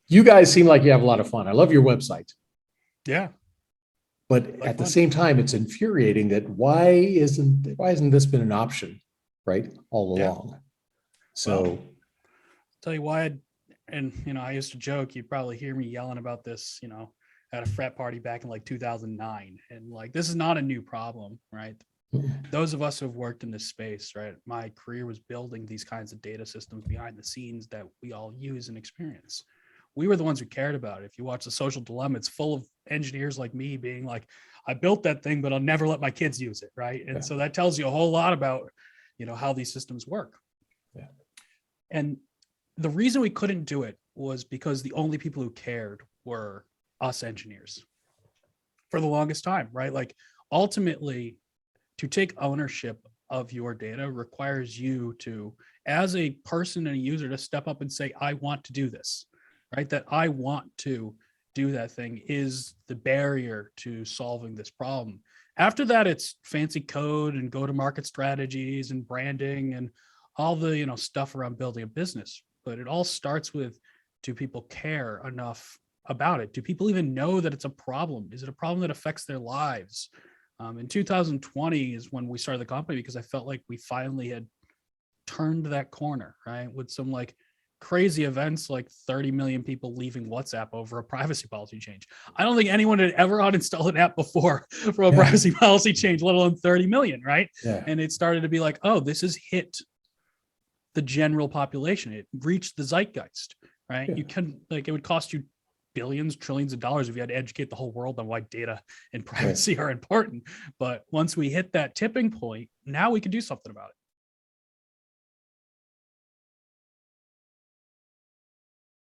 You guys seem like you have a lot of fun. I love your website, Yeah, but like at the fun. same time, it's infuriating that why hasn't this been an option, right, all Yeah. along? Well, So tell you why. And I used to joke. You'd probably hear me yelling about this. At a frat party back in like 2009, and like this is not a new problem, right? Those of us who have worked in this space, right? My career was building these kinds of data systems behind the scenes that we all use and experience. We were the ones who cared about it. If you watch The Social Dilemma, it's full of engineers like me being like, I built that thing, but I'll never let my kids use it, right? And yeah, so that tells you a whole lot about, how these systems work. yeah, And the reason we couldn't do it was because the only people who cared were us engineers for the longest time, right? Like ultimately, to take ownership of your data requires you to, as a person and a user, to step up and say, I want to do this, right? That I want to do that thing is the barrier to solving this problem. After that, it's fancy code and go to market strategies and branding and all the, stuff around building a business. But it all starts with, do people care enough about it? Do people even know that it's a problem? Is it a problem that affects their lives? In 2020 is when we started the company because I felt like we finally had turned that corner, right? With some like crazy events like 30 million people leaving WhatsApp over a privacy policy change. I don't think anyone had ever uninstalled an app before from a yeah, privacy policy change, let alone 30 million, right? yeah, And it started to be like, oh, this has hit the general population. It reached the zeitgeist, right? yeah, You can like it would cost you billions, trillions of dollars if you had to educate the whole world on why data and right. privacy are important. But once we hit that tipping point, now we can do something about it.